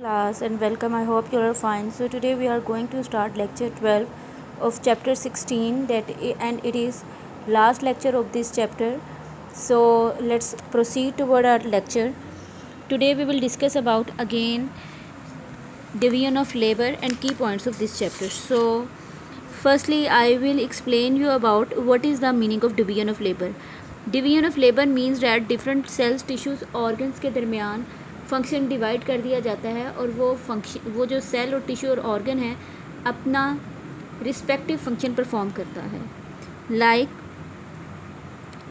Class and welcome. I hope you are fine. So today we are going to start lecture 12 of chapter 16 and it is last lecture of this chapter. So let's proceed toward our lecture. Today we will discuss about again division of labor and key points of this chapter. So firstly I will explain you about what is the meaning of division of labor. Division of labor means that different cells, tissues, organs के दरमियान function divide कर दिया जाता है और वो जो cell और टिश्यू और ऑर्गन है अपना रिस्पेक्टिव फंक्शन परफॉर्म करता है. Like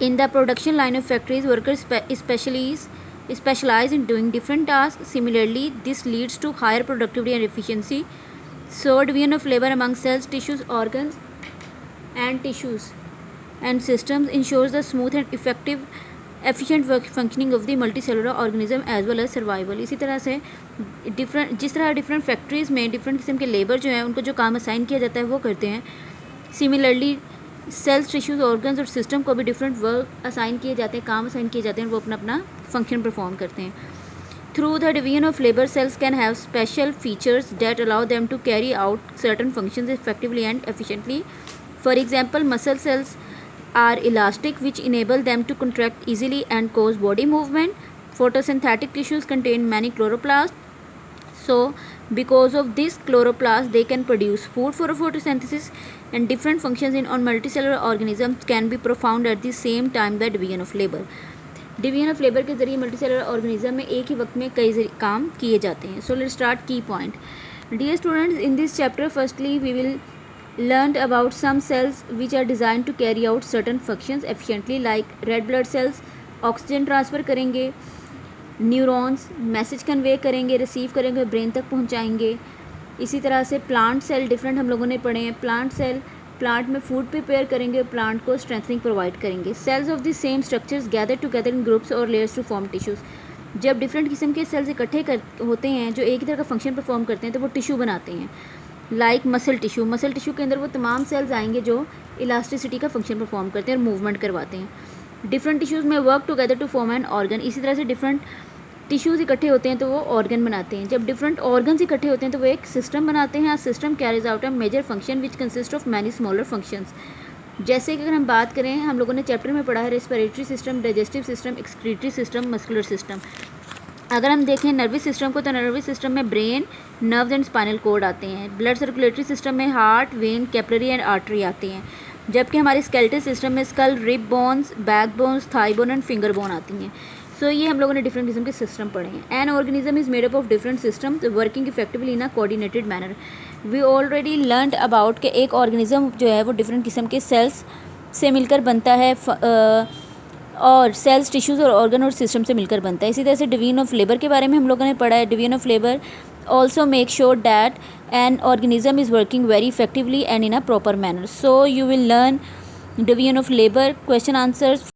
in the production line of factories workers specialize in doing different tasks. Similarly, this leads to higher productivity and efficiency. So division of labor among cells, tissues, organs and tissues and systems ensures the smooth and efficient functioning of the multicellular organism as well as survival. इसी तरह से जिस तरह different factories में different किस्म के labour जो हैं उनको जो काम असाइन किया जाता है वो करते हैं. सिमिलरली सेल्स, टिश्यूज़, ऑर्गन्स और सिस्टम को भी डिफरेंट वर्क असाइन किए जाते हैं, काम असाइन किए जाते हैं, वो अपना अपना फंक्शन परफॉर्म करते हैं. Through the division of labor, cells can have special features that allow them to carry out certain functions effectively and efficiently. For example, muscle cells are elastic, which enable them to contract easily and cause body movement. Photosynthetic tissues contain many chloroplasts. So, because of this chloroplast, they can produce food for photosynthesis, and different functions on multicellular organisms can be performed at the same time by division of labor. Division of labour के ज़रिए multicellular organism में एक ही वक्त में कई काम किए जाते हैं. So let's start key point. Dear students, in this chapter firstly we will learned about some cells which are designed to carry out certain functions efficiently, like red blood cells oxygen transfer करेंगे, neurons message convey करेंगे, receive करेंगे, brain तक पहुंचाएंगे. इसी तरह से plant cell different हम लोगों ने पढ़े हैं. प्लांट सेल प्लांट में फूड प्रिपेयर करेंगे, प्लांट को स्ट्रेंथनिंग प्रोवाइड करेंगे. Cells of the same structures gather together in groups और लेयर्स टू फॉर्म टिश्यूज़. जब डिफरेंट किस्म के सेल्स इकट्ठे होते हैं जो एक ही तरह का फंक्शन परफॉर्म करते हैं तो वो टिश्यू बनाते हैं. लाइक मसल टिश्यू के अंदर वो तमाम सेल्स आएंगे जो इलास्टिसिटी का फंक्शन परफॉर्म करते हैं और मूवमेंट करवाते हैं. डिफरेंट टिश्यूज़ में work together to form an organ. इसी तरह से डिफरेंट टिश्यूज़ इकट्ठे होते हैं तो वो ऑर्गन बनाते हैं. जब डिफरेंट ऑर्गन्स इकट्ठे होते हैं तो वो एक सिस्टम बनाते हैं. System carries out a major function which consist of many smaller functions. जैसे कि अगर हम बात करें, हम लोगों ने चैप्टर में पढ़ा है respiratory system, digestive system, excretory system, muscular system. अगर हम देखें नर्वस सिस्टम को तो नर्वस सिस्टम में brain, nerves and spinal cord आते हैं. ब्लड सर्कुलेटरी सिस्टम में heart, vein, capillary and artery आते हैं. जबकि हमारे स्केलेटल सिस्टम में skull, rib bones, back bones, thigh bone and finger bone आती हैं. सो ये हम लोगों ने डिफरेंट किस्म के सिस्टम पढ़े हैं. An organism is made up of different system working effectively in a coordinated manner. We already learned about कि एक ऑर्गेनिज्म जो है वो डिफरेंट किस्म के सेल्स से मिलकर बनता है और सेल्स, टिश्यूज़ और ऑर्गन और सिस्टम से मिलकर बनता है. इसी तरह से डिवीजन ऑफ लेबर के बारे में हम लोगों ने पढ़ा है. Division of labour also make sure that an organism is working very effectively and in a proper manner. So you will learn division of labor, question answers.